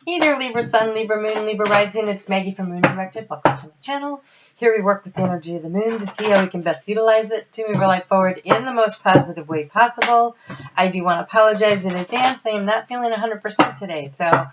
Hey there, Libra Sun, Libra Moon, Libra Rising. It's Maggie from Moon Directed. Welcome to my channel. Here we work with the energy of the moon to see how we can best utilize it to move our life forward in the most positive way possible. I do want to apologize in advance. I am not feeling 100% today, so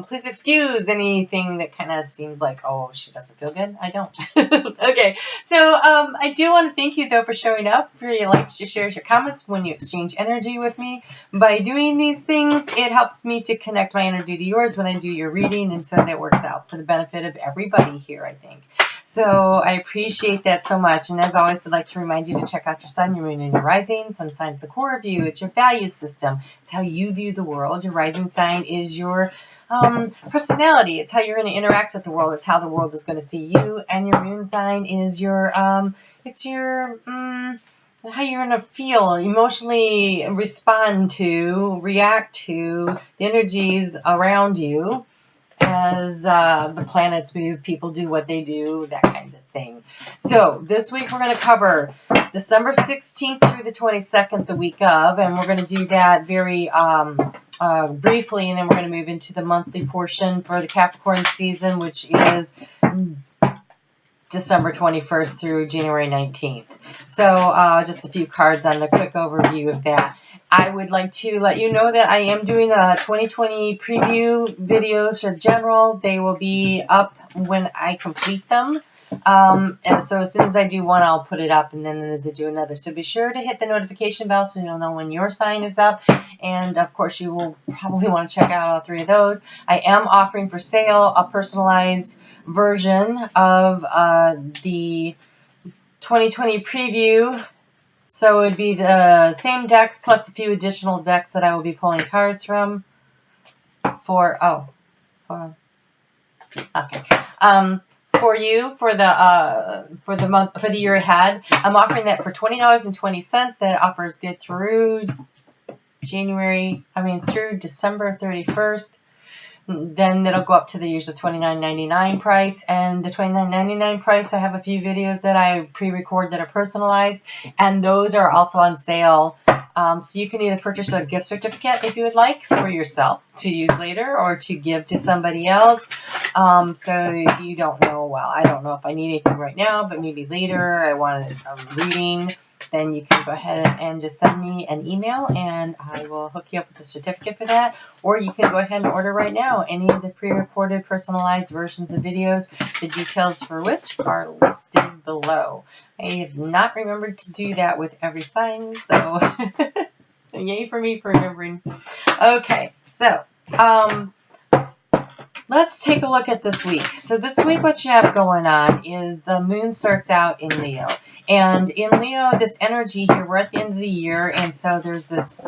please excuse anything that kind of seems like, oh, she doesn't feel good. I don't. Okay, so I do want to thank you, though, for showing up, for your likes, your shares, your comments when you exchange energy with me. By doing these things, it helps me to connect my energy to yours when I do your reading, and so that works out for the benefit of everybody here, I think. So I appreciate that so much. And as always, I'd like to remind you to check out your sun, your moon, and your rising. Sun sign's the core of you. It's your value system. It's how you view the world. Your rising sign is your personality. It's how you're going to interact with the world. It's how the world is going to see you. And your moon sign is your, how you're going to feel, emotionally respond to, react to the energies around you as the planets move, people do what they do, that kind of thing. So this week we're going to cover December 16th through the 22nd, the week of, and we're going to do that very briefly, and then we're going to move into the monthly portion for the Capricorn season, which is December 21st through January 19th. So just a few cards on the quick overview of that. I would like to let you know that I am doing a 2020 preview videos for general. They will be up when I complete them. And so as soon as I do one, I'll put it up, and then as I do another. So be sure to hit the notification bell so you'll know when your sign is up. And of course, you will probably want to check out all three of those. I am offering for sale a personalized version of the 2020 preview. So it would be the same decks plus a few additional decks that I will be pulling cards from for, for you for the month, for the year ahead. I'm offering that for $20.20. That offer is good through through December 31st. Then it'll go up to the usual $29.99 price, and the $29.99 price, I have a few videos that I pre-record that are personalized, and those are also on sale. So you can either purchase a gift certificate if you would like for yourself to use later, or to give to somebody else. So if you don't know, well, I don't know if I need anything right now, but maybe later I want a reading, then you can go ahead and just send me an email, and I will hook you up with a certificate for that. Or you can go ahead and order right now any of the pre-recorded personalized versions of videos, the details for which are listed below. I have not remembered to do that with every sign, so yay for me for remembering. Okay, so let's take a look at this week. So this week what you have going on is the moon starts out in Leo. And in Leo, this energy here, we're at the end of the year, and so there's this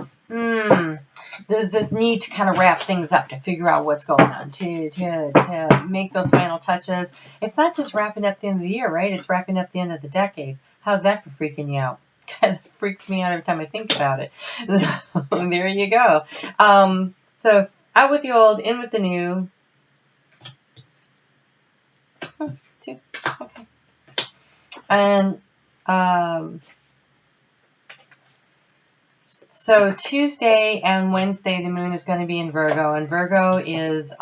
need to kind of wrap things up, to figure out what's going on, to make those final touches. It's not just wrapping up the end of the year, right? It's wrapping up the end of the decade. How's that for freaking you out? Kind of freaks me out every time I think about it. So there you go. So out with the old, in with the new. Okay. And so Tuesday and Wednesday, the moon is going to be in Virgo, and Virgo is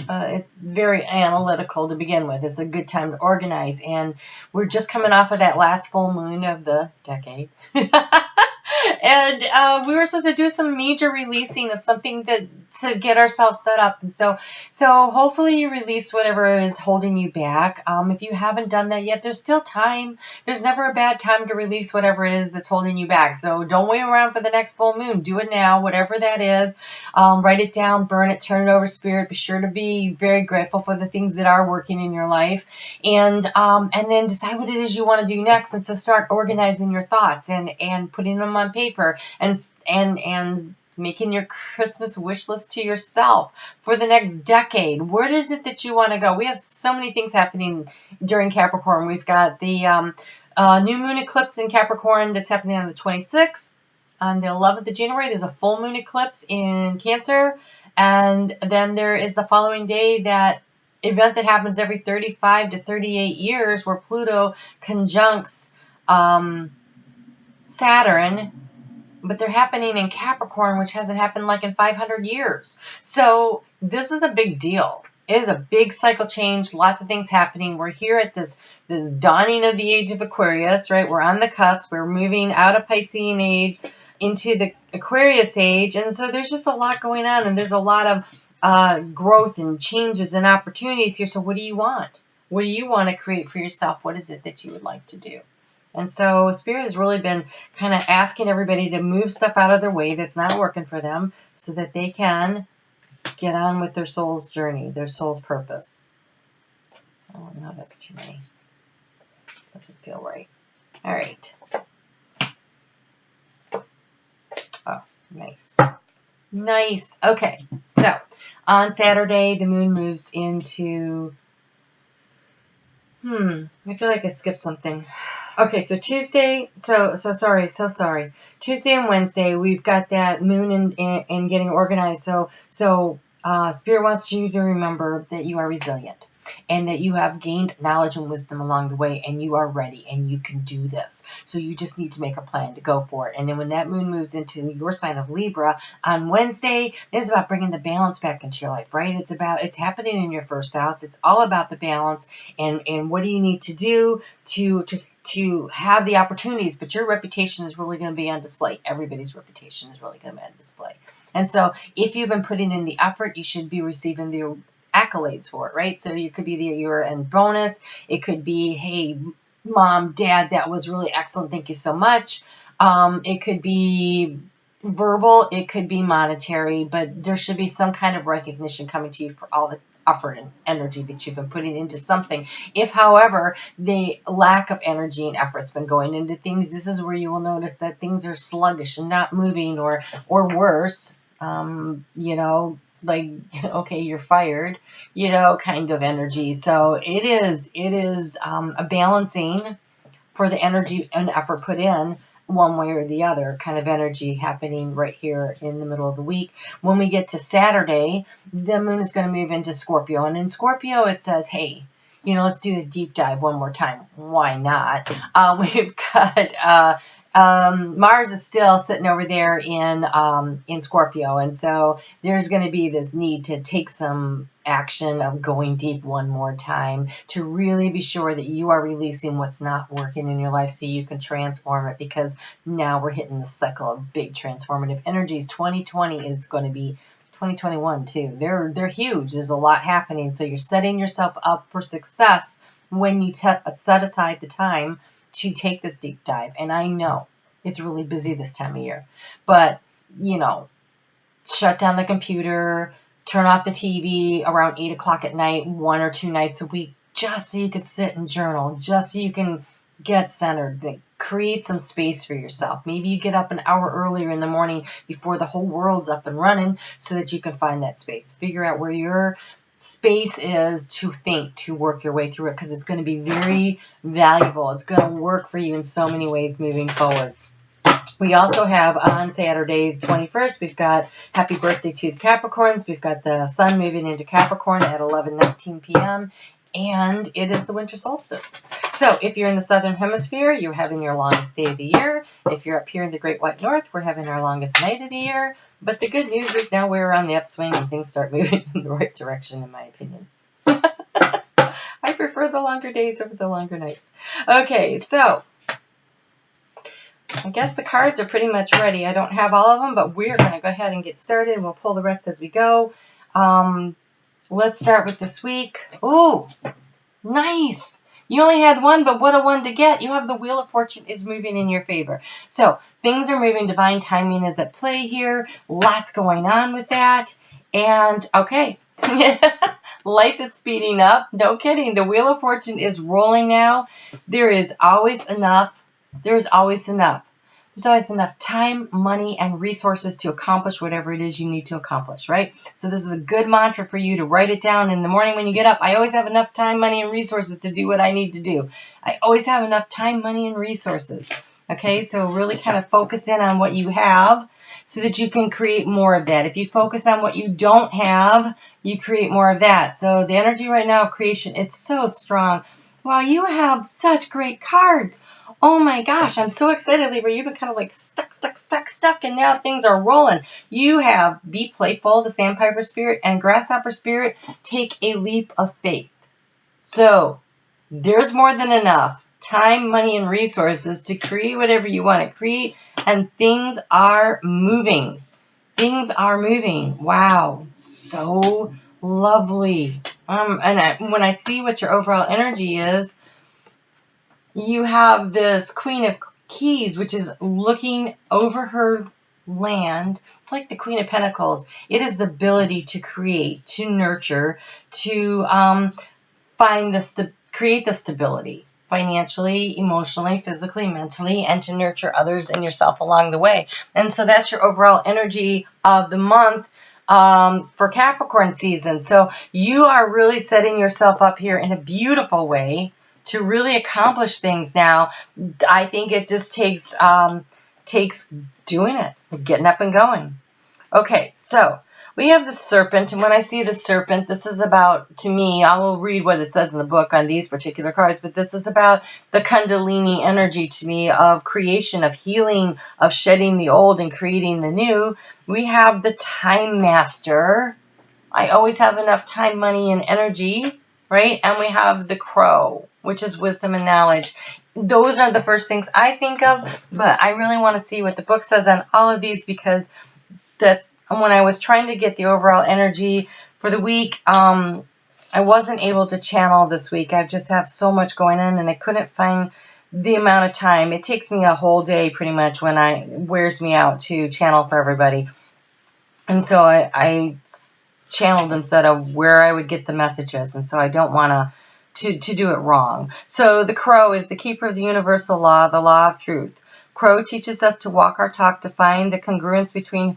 it's very analytical to begin with. It's a good time to organize, and we're just coming off of that last full moon of the decade. And we were supposed to do some major releasing of something to get ourselves set up. And so hopefully you release whatever is holding you back. If you haven't done that yet, there's still time. There's never a bad time to release whatever it is that's holding you back. So don't wait around for the next full moon. Do it now, whatever that is. Write it down, burn it, turn it over to spirit. Be sure to be very grateful for the things that are working in your life. And then decide what it is you want to do next. And so start organizing your thoughts and putting them on paper, and making your Christmas wish list to yourself for the next decade. Where is it that you want to go? We have so many things happening during Capricorn. We've got the new moon eclipse in Capricorn that's happening on the 26th. On the 11th of January, there's a full moon eclipse in Cancer. And then there is the following day, that event that happens every 35 to 38 years, where Pluto conjuncts Saturn, but they're happening in Capricorn, which hasn't happened like in 500 years. So this is a big deal. It is a big cycle change, lots of things happening. We're here at this dawning of the age of Aquarius, right? We're on the cusp. We're moving out of Piscean age into the Aquarius age. And so there's just a lot going on, and there's a lot of growth and changes and opportunities here. So what do you want? What do you want to create for yourself? What is it that you would like to do? And so Spirit has really been kind of asking everybody to move stuff out of their way that's not working for them so that they can get on with their soul's journey, their soul's purpose. Oh, no, that's too many. Doesn't feel right. All right. Oh, nice. Nice. Okay. So on Saturday, the moon moves into... I feel like I skipped something. Okay, so Tuesday, so sorry. Tuesday and Wednesday, we've got that moon in getting organized. So Spirit wants you to remember that you are resilient and that you have gained knowledge and wisdom along the way, and you are ready and you can do this. So you just need to make a plan to go for it. And then when that moon moves into your sign of Libra on Wednesday, it's about bringing the balance back into your life, right? It's happening in your first house. It's all about the balance and what do you need to do to have the opportunities, but your reputation is really going to be on display. Everybody's reputation is really going to be on display. And so if you've been putting in the effort, you should be receiving the accolades for it, right? So you could be the year-end bonus. It could be, hey, mom, dad, that was really excellent. Thank you so much. It could be verbal. It could be monetary, but there should be some kind of recognition coming to you for all the effort and energy that you've been putting into something. If, however, the lack of energy and effort's been going into things, this is where you will notice that things are sluggish and not moving, or worse, like, okay, you're fired, kind of energy. So it is a balancing for the energy and effort put in one way or the other kind of energy happening right here in the middle of the week. When we get to Saturday, the moon is going to move into Scorpio. And in Scorpio, it says, hey, let's do a deep dive one more time. Why not? We've got Mars is still sitting over there in Scorpio, and so there's going to be this need to take some action of going deep one more time to really be sure that you are releasing what's not working in your life so you can transform it, because now we're hitting the cycle of big transformative energies. 2020 is going to be 2021 too. They're huge. There's a lot happening, so you're setting yourself up for success when you set aside the time to take this deep dive. And I know it's really busy this time of year, but shut down the computer, turn off the TV around 8 o'clock at night, 1 or 2 nights a week, just so you could sit and journal, just so you can get centered, create some space for yourself. Maybe you get up an hour earlier in the morning before the whole world's up and running so that you can find that space. Figure out where your space is to think, to work your way through it, because it's going to be very valuable. It's going to work for you in so many ways moving forward. We also have on Saturday, 21st, we've got happy birthday to the Capricorns. We've got the sun moving into Capricorn at 11:19 p.m. and it is the winter solstice. So if you're in the southern hemisphere, you're having your longest day of the year. If you're up here in the Great White North, we're having our longest night of the year. But the good news is now we're on the upswing and things start moving in the right direction, in my opinion. I prefer the longer days over the longer nights. Okay, so I guess the cards are pretty much ready. I don't have all of them, but we're going to go ahead and get started. We'll pull the rest as we go. Let's start with this week. Ooh, nice. You only had one, but what a one to get. You have the Wheel of Fortune is moving in your favor. So things are moving. Divine timing is at play here. Lots going on with that. And okay, life is speeding up. No kidding. The Wheel of Fortune is rolling now. There is always enough. There's always enough. There's always enough time, money, and resources to accomplish whatever it is you need to accomplish, right? So this is a good mantra for you to write it down in the morning when you get up. I always have enough time, money, and resources to do what I need to do. I always have enough time, money, and resources. Okay, so really kind of focus in on what you have so that you can create more of that. If you focus on what you don't have, you create more of that. So the energy right now of creation is so strong. Wow, you have such great cards. Oh my gosh, I'm so excited, Libra. You've been kind of like stuck, and now things are rolling. You have Be Playful, the Sandpiper Spirit, and Grasshopper Spirit. Take a leap of faith. So there's more than enough time, money, and resources to create whatever you want to create, and things are moving. Things are moving. Wow, so lovely. When I see what your overall energy is, you have this Queen of Keys, which is looking over her land. It's like the Queen of Pentacles. It is the ability to create, to nurture, to create the stability financially, emotionally, physically, mentally, and to nurture others and yourself along the way. And so that's your overall energy of the month for Capricorn season. So you are really setting yourself up here in a beautiful way to really accomplish things now. I think it just takes doing it, getting up and going. Okay, so we have the serpent, and when I see the serpent, this is about, to me, I will read what it says in the book on these particular cards, but this is about the Kundalini energy to me of creation, of healing, of shedding the old and creating the new. We have the Time Master. I always have enough time, money, and energy, right? And we have the Crow, which is wisdom and knowledge. Those are the first things I think of, but I really want to see what the book says on all of these, because that's when I was trying to get the overall energy for the week. I wasn't able to channel this week. I just have so much going on, and I couldn't find the amount of time. It takes me a whole day pretty much wears me out to channel for everybody. And so I channeled instead of where I would get the messages, and so I don't want to do it wrong. So the Crow is the keeper of the universal law, the law of truth. Crow teaches us to walk our talk, to find the congruence between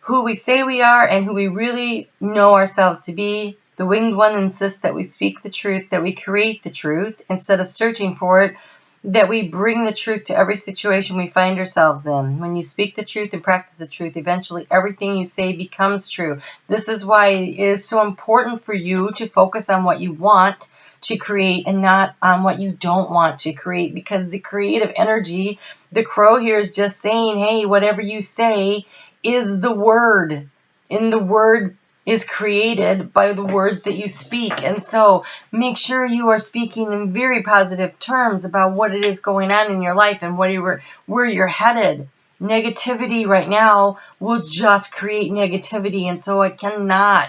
who we say we are and who we really know ourselves to be. The winged one insists that we speak the truth, that we create the truth instead of searching for it, that we bring the truth to every situation we find ourselves in. When you speak the truth and practice the truth, eventually everything you say becomes true. This is why it is so important for you to focus on what you want to create and not on what you don't want to create, because the creative energy, the Crow here is just saying, hey, whatever you say is the word, and the word is created by the words that you speak. And so make sure you are speaking in very positive terms about what it is going on in your life and where you're headed. Negativity right now will just create negativity, and so I cannot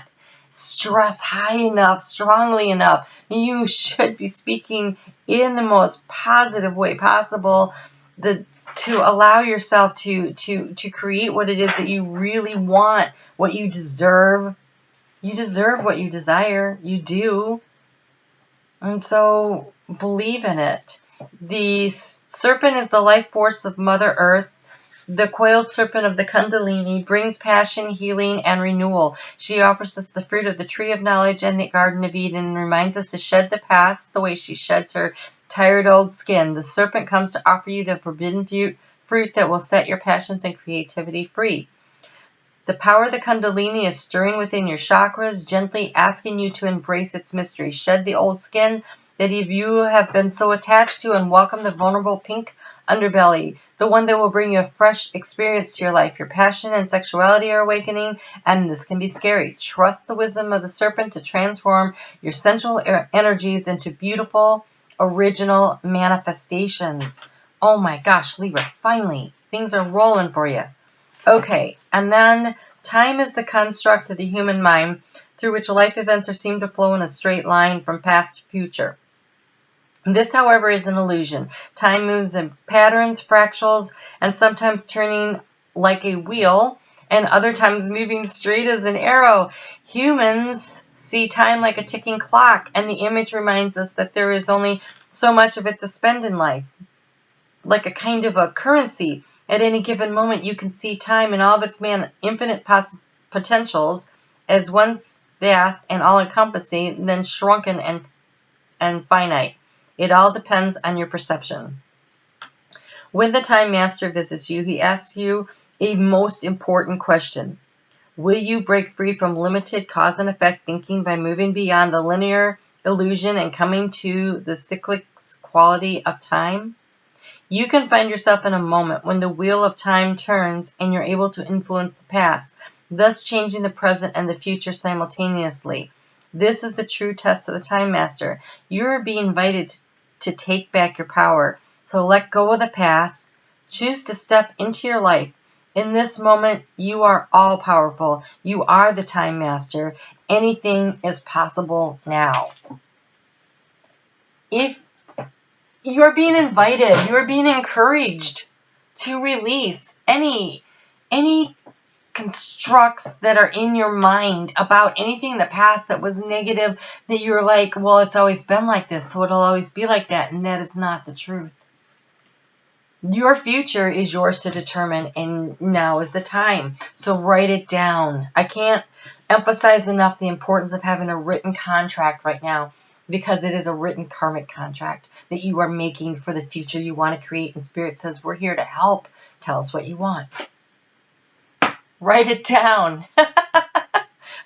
stress high enough, strongly enough. You should be speaking in the most positive way possible, to allow yourself to create what it is that you really want, what you deserve. You deserve what you desire. You do. And so believe in it. The serpent is the life force of Mother Earth. The coiled serpent of the Kundalini brings passion, healing, and renewal. She offers us the fruit of the tree of knowledge and the Garden of Eden, and reminds us to shed the past the way she sheds her tired old skin. The serpent comes to offer you the forbidden fruit that will set your passions and creativity free. The power of the Kundalini is stirring within your chakras, gently asking you to embrace its mystery. Shed the old skin that you have been so attached to, and welcome the vulnerable pink underbelly, the one that will bring you a fresh experience to your life. Your passion and sexuality are awakening, and this can be scary. Trust the wisdom of the serpent to transform your sensual energies into beautiful, original manifestations. Oh my gosh, Libra, finally, things are rolling for you. Okay, and then time is the construct of the human mind through which life events are seen to flow in a straight line from past to future. This, however, is an illusion. Time moves in patterns, fractals, and sometimes turning like a wheel, and other times moving straight as an arrow. Humans see time like a ticking clock, and the image reminds us that there is only so much of it to spend in life. Like a kind of a currency. At any given moment, you can see time in all of its infinite potentials as once vast and all-encompassing, then shrunken and finite. It all depends on your perception. When the Time Master visits you, he asks you a most important question. Will you break free from limited cause and effect thinking by moving beyond the linear illusion and coming to the cyclic quality of time? You can find yourself in a moment when the wheel of time turns and you're able to influence the past, thus changing the present and the future simultaneously. This is the true test of the Time Master. You're being invited to take back your power. So let go of the past. Choose to step into your life. In this moment, you are all powerful. You are the Time Master. Anything is possible now. If you are being invited, you are being encouraged to release any constructs that are in your mind about anything in the past that was negative, that you're like, well, it's always been like this, so it'll always be like that. And that is not the truth. Your future is yours to determine, and now is the time. So write it down. I can't emphasize enough the importance of having a written contract right now, because it is a written karmic contract that you are making for the future you want to create. And Spirit says, we're here to help. Tell us what you want. Write it down.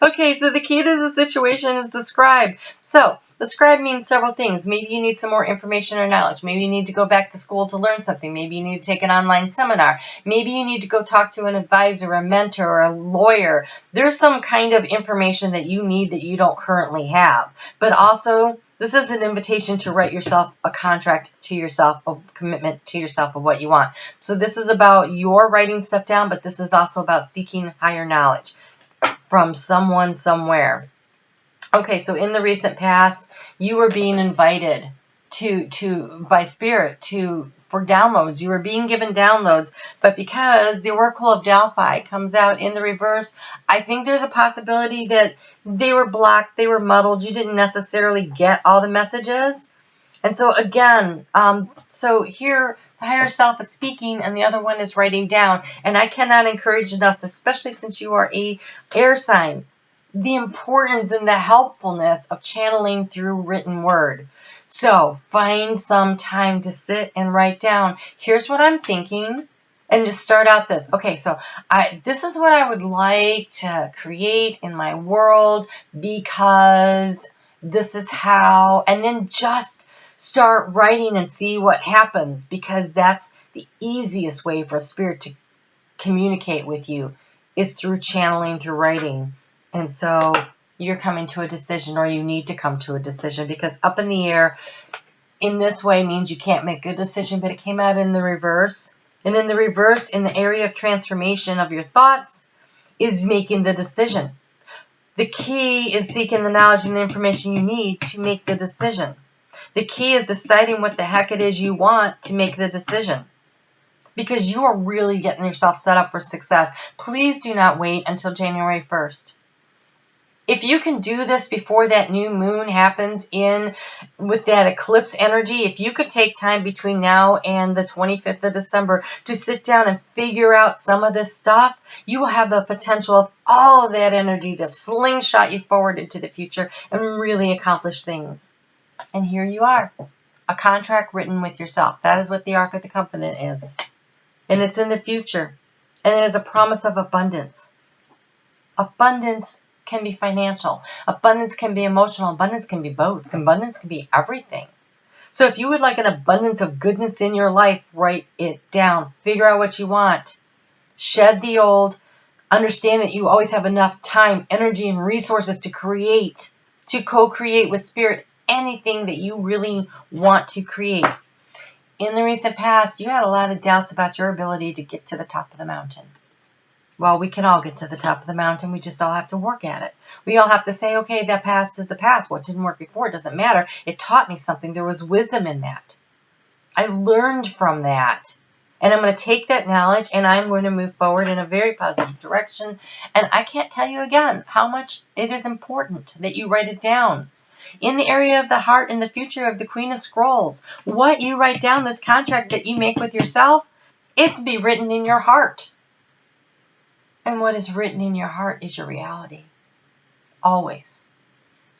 Okay, so the key to the situation is the scribe. So the scribe means several things. Maybe you need some more information or knowledge. Maybe you need to go back to school to learn something. Maybe you need to take an online seminar. Maybe you need to go talk to an advisor, a mentor, or a lawyer. There's some kind of information that you need that you don't currently have. But also, this is an invitation to write yourself a contract to yourself, a commitment to yourself of what you want. So this is about your writing stuff down, but this is also about seeking higher knowledge from someone somewhere. Okay, so in the recent past, you were being invited by Spirit for downloads. You were being given downloads, but because the Oracle of Delphi comes out in the reverse, I think there's a possibility that they were blocked, they were muddled, you didn't necessarily get all the messages. And so again, so here the higher self is speaking and the other one is writing down. And I cannot encourage enough, especially since you are a air sign, the importance and the helpfulness of channeling through written word. So find some time to sit and write down. Here's what I'm thinking. And just start out this. Okay, so this is what I would like to create in my world because this is how, and then just start writing and see what happens, because that's the easiest way for a spirit to communicate with you is through channeling, through writing. And so you're coming to a decision, or you need to come to a decision, because up in the air in this way means you can't make a decision, but it came out in the reverse. And in the reverse, in the area of transformation of your thoughts, is making the decision. The key is seeking the knowledge and the information you need to make the decision. The key is deciding what the heck it is you want to make the decision, because you are really getting yourself set up for success. Please do not wait until January 1st. If you can do this before that new moon happens with that eclipse energy, if you could take time between now and the 25th of December to sit down and figure out some of this stuff, you will have the potential of all of that energy to slingshot you forward into the future and really accomplish things. And here you are, a contract written with yourself. That is what the Ark of the Covenant is. And it's in the future. And it is a promise of abundance. Abundance can be financial. Abundance can be emotional. Abundance can be both. Abundance can be everything. So if you would like an abundance of goodness in your life, write it down. Figure out what you want. Shed the old. Understand that you always have enough time, energy, and resources to create, to co-create with Spirit anything that you really want to create. In the recent past, you had a lot of doubts about your ability to get to the top of the mountain. Well, we can all get to the top of the mountain. We just all have to work at it. We all have to say, okay, that past is the past. What didn't work before doesn't matter. It taught me something. There was wisdom in that. I learned from that. And I'm going to take that knowledge and I'm going to move forward in a very positive direction. And I can't tell you again how much it is important that you write it down. In the area of the heart and the future of the Queen of Scrolls, what you write down, this contract that you make with yourself, it's be written in your heart. And what is written in your heart is your reality. Always.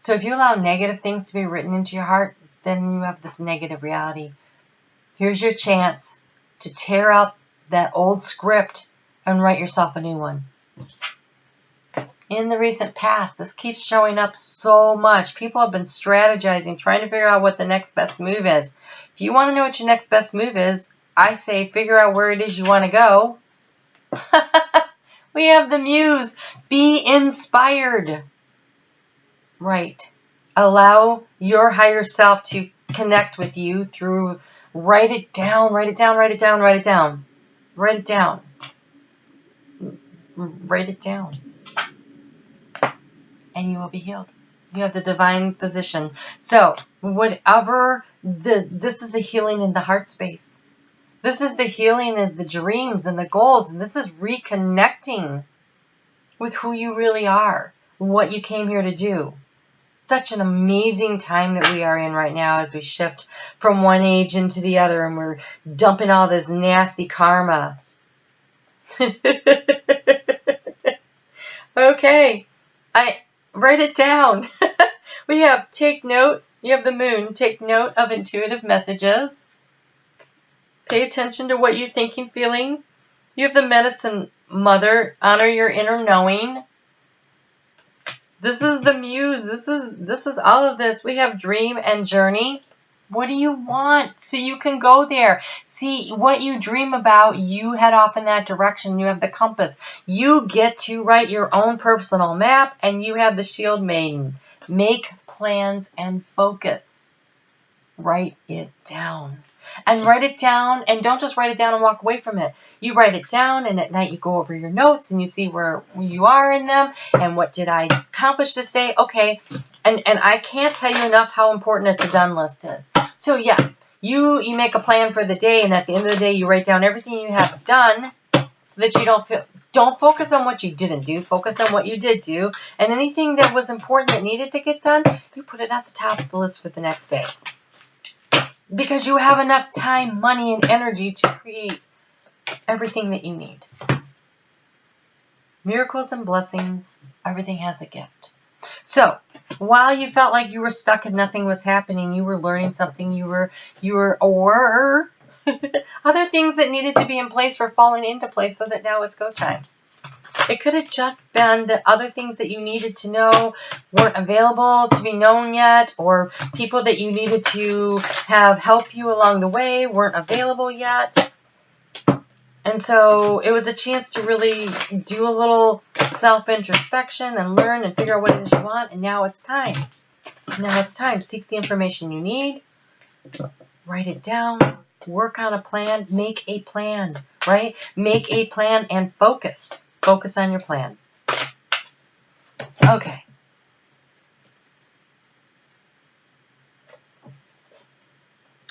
So if you allow negative things to be written into your heart, then you have this negative reality. Here's your chance to tear out that old script and write yourself a new one. In the recent past, this keeps showing up so much. People have been strategizing, trying to figure out what the next best move is. If you want to know what your next best move is, I say figure out where it is you want to go. We have the Muse. Be inspired. Right. Allow your higher self to connect with you through write it down, write it down, write it down, write it down. Write it down. Write it down. And you will be healed. You have the divine physician. So, whatever, this is the healing in the heart space. This is the healing of the dreams and the goals. And this is reconnecting with who you really are, what you came here to do. Such an amazing time that we are in right now as we shift from one age into the other and we're dumping all this nasty karma. Okay, write it down. We have take note. You have the moon. Take note of intuitive messages. Pay attention to what you're thinking, feeling. You have the medicine mother. Honor your inner knowing. This is the Muse. This is all of this. We have dream and journey. What do you want? So you can go there. See what you dream about. You head off in that direction. You have the compass. You get to write your own personal map, and you have the Shield Maiden. Make plans and focus. Write it down. And write it down, and don't just write it down and walk away from it. You write it down, and at night you go over your notes, and you see where you are in them, and what did I accomplish this day? Okay, and I can't tell you enough how important a to-done list is. So yes, you make a plan for the day, and at the end of the day, you write down everything you have done, so that you don't focus on what you didn't do. Focus on what you did do, and anything that was important that needed to get done, you put it at the top of the list for the next day. Because you have enough time, money, and energy to create everything that you need. Miracles and blessings, everything has a gift. So, while you felt like you were stuck and nothing was happening, you were learning something, or other things that needed to be in place were falling into place so that now it's go time. It could have just been that other things that you needed to know weren't available to be known yet, or people that you needed to have help you along the way weren't available yet. And so it was a chance to really do a little self-introspection and learn and figure out what it is you want. And now it's time. Now it's time. Seek the information you need. Write it down. Work on a plan. Make a plan, right? Make a plan and focus. Focus on your plan. Okay.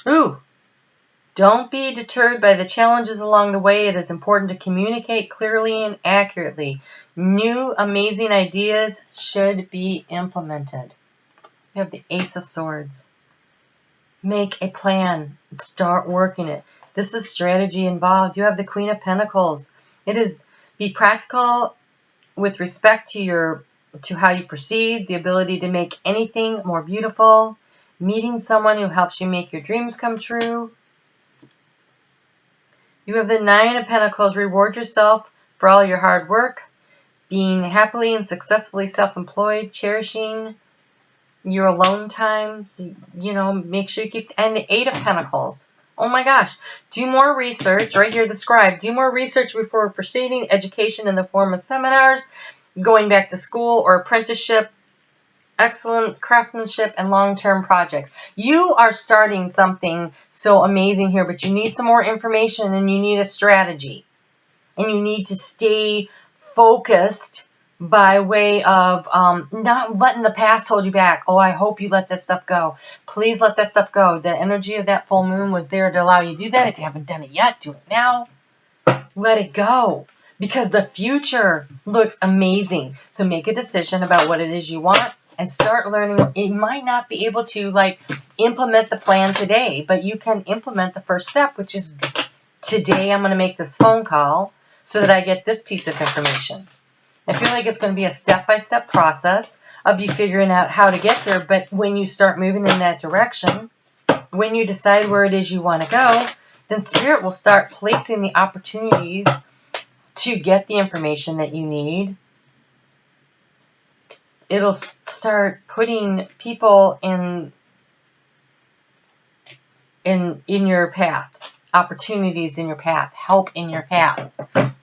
Ooh. Don't be deterred by the challenges along the way. It is important to communicate clearly and accurately. New, amazing ideas should be implemented. You have the Ace of Swords. Make a plan and start working it. This is strategy involved. You have the Queen of Pentacles. It is be practical with respect to how you proceed, the ability to make anything more beautiful, meeting someone who helps you make your dreams come true. You have the Nine of Pentacles. Reward yourself for all your hard work, being happily and successfully self-employed, cherishing your alone time. So, make sure you keep... And the Eight of Pentacles. Oh my gosh. Do more research. Right here, the Scribe. Do more research before proceeding. Education in the form of seminars, going back to school or apprenticeship, excellent craftsmanship, and long-term projects. You are starting something so amazing here, but you need some more information and you need a strategy. And you need to stay focused by way of not letting the past hold you back. Oh, I hope you let that stuff go. Please let that stuff go. The energy of that full moon was there to allow you to do that. If you haven't done it yet, do it now. Let it go. Because the future looks amazing. So make a decision about what it is you want and start learning. You might not be able to implement the plan today, but you can implement the first step, which is today I'm going to make this phone call so that I get this piece of information. I feel like it's going to be a step-by-step process of you figuring out how to get there, but when you start moving in that direction, when you decide where it is you want to go, then Spirit will start placing the opportunities to get the information that you need. It'll start putting people in your path. opportunities in your path, help in your path.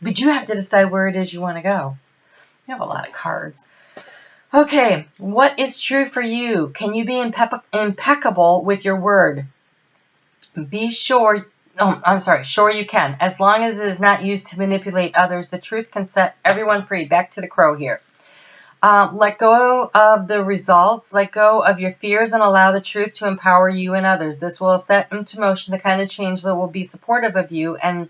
But you have to decide where it is you want to go. You have a lot of cards. Okay, what is true for you? Can you be impeccable with your word? Be sure, sure you can. As long as it is not used to manipulate others, the truth can set everyone free. Back to the crow here. Let go of the results, let go of your fears, and allow the truth to empower you and others. This will set into motion the kind of change that will be supportive of you and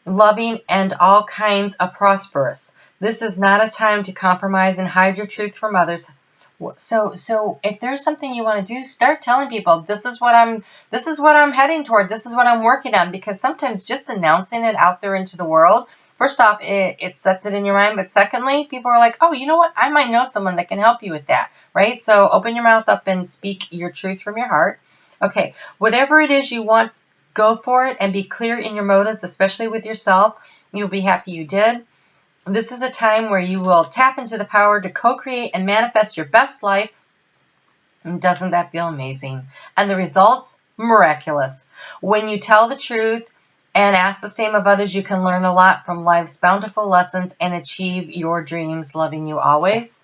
loving and all kinds of prosperous. This is not a time to compromise and hide your truth from others. So if there's something you want to do, start telling people, this is what I'm heading toward. This is what I'm working on. Because sometimes just announcing it out there into the world, first off, it sets it in your mind. But secondly, people are like, oh, you know what? I might know someone that can help you with that, right? So open your mouth up and speak your truth from your heart. Okay, whatever it is you want, go for it and be clear in your motives, especially with yourself. You'll be happy you did. This is a time where you will tap into the power to co-create and manifest your best life. And doesn't that feel amazing? And the results? Miraculous. When you tell the truth and ask the same of others, you can learn a lot from life's bountiful lessons and achieve your dreams. Loving you always.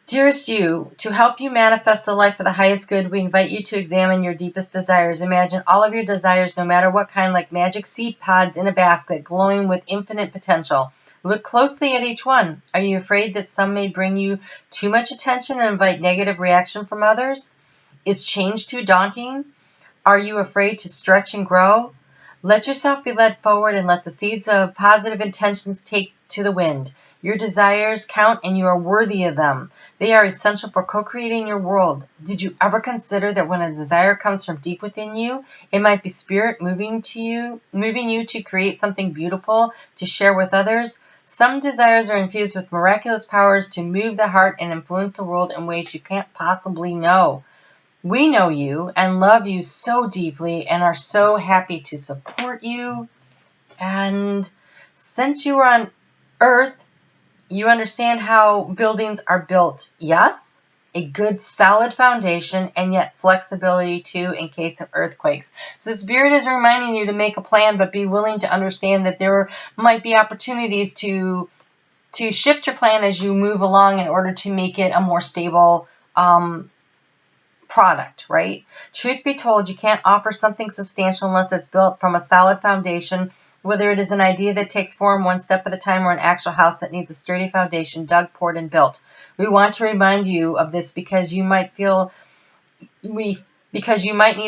Dearest you, to help you manifest a life for the highest good, we invite you to examine your deepest desires. Imagine all of your desires, no matter what kind, like magic seed pods in a basket, glowing with infinite potential. Look closely at each one. Are you afraid that some may bring you too much attention and invite negative reaction from others? Is change too daunting? Are you afraid to stretch and grow? Let yourself be led forward and let the seeds of positive intentions take to the wind. Your desires count and you are worthy of them. They are essential for co-creating your world. Did you ever consider that when a desire comes from deep within you, it might be spirit moving you to create something beautiful to share with others? Some desires are infused with miraculous powers to move the heart and influence the world in ways you can't possibly know. We know you and love you so deeply and are so happy to support you. And since you are on Earth, you understand how buildings are built. Yes, a good solid foundation and yet flexibility too in case of earthquakes. So Spirit is reminding you to make a plan, but be willing to understand that there might be opportunities to shift your plan as you move along in order to make it a more stable product, right? Truth be told, you can't offer something substantial unless it's built from a solid foundation, whether it is an idea that takes form one step at a time or an actual house that needs a sturdy foundation dug, poured, and built. We want to remind you of this because you might need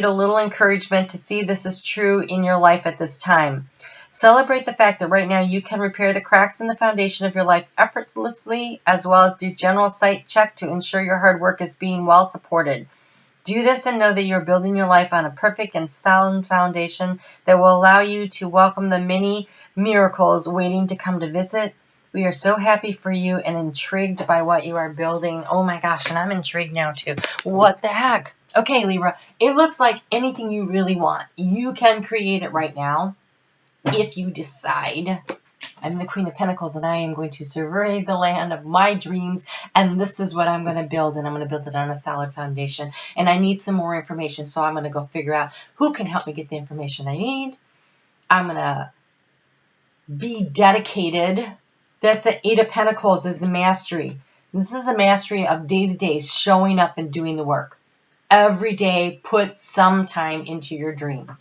a little encouragement to see this is true in your life at this time. Celebrate the fact that right now you can repair the cracks in the foundation of your life effortlessly, as well as do general site check to ensure your hard work is being well supported. Do this and know that you're building your life on a perfect and sound foundation that will allow you to welcome the many miracles waiting to come to visit. We are so happy for you and intrigued by what you are building. Oh my gosh, and I'm intrigued now too. What the heck? Okay, Libra, it looks like anything you really want, you can create it right now if you decide. I'm the Queen of Pentacles and I am going to survey the land of my dreams, and this is what I'm going to build, and I'm going to build it on a solid foundation. And I need some more information, so I'm going to go figure out who can help me get the information I need. I'm going to be dedicated. That's the Eight of Pentacles, is the mastery. This is the mastery of day-to-day showing up and doing the work. Every day, put some time into your dream.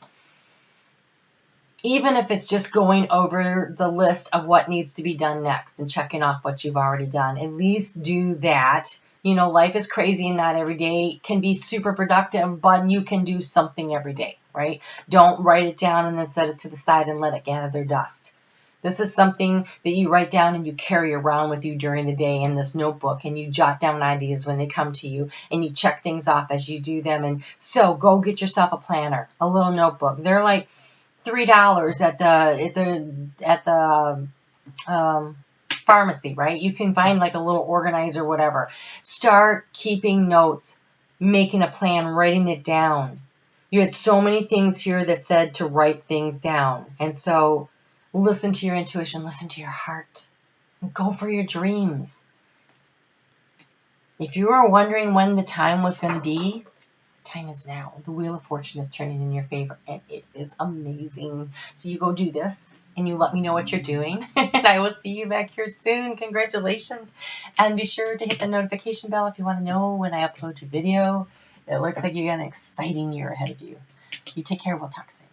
Even if it's just going over the list of what needs to be done next and checking off what you've already done, at least do that. You know, life is crazy and not every day can be super productive, but you can do something every day, right? Don't write it down and then set it to the side and let it gather dust. This is something that you write down and you carry around with you during the day in this notebook, and you jot down ideas when they come to you and you check things off as you do them. And so go get yourself a planner, a little notebook. They're like $3 at the pharmacy, right? You can find like a little organizer, whatever. Start keeping notes, making a plan, writing it down. You had so many things here that said to write things down. And so listen to your intuition, listen to your heart, and go for your dreams. If you were wondering when the time was going to be, time is now. The Wheel of Fortune is turning in your favor, and it is amazing. So you go do this, and you let me know what you're doing, and I will see you back here soon. Congratulations. And be sure to hit the notification bell if you want to know when I upload your video. It looks like you got an exciting year ahead of you. You take care. We'll talk soon.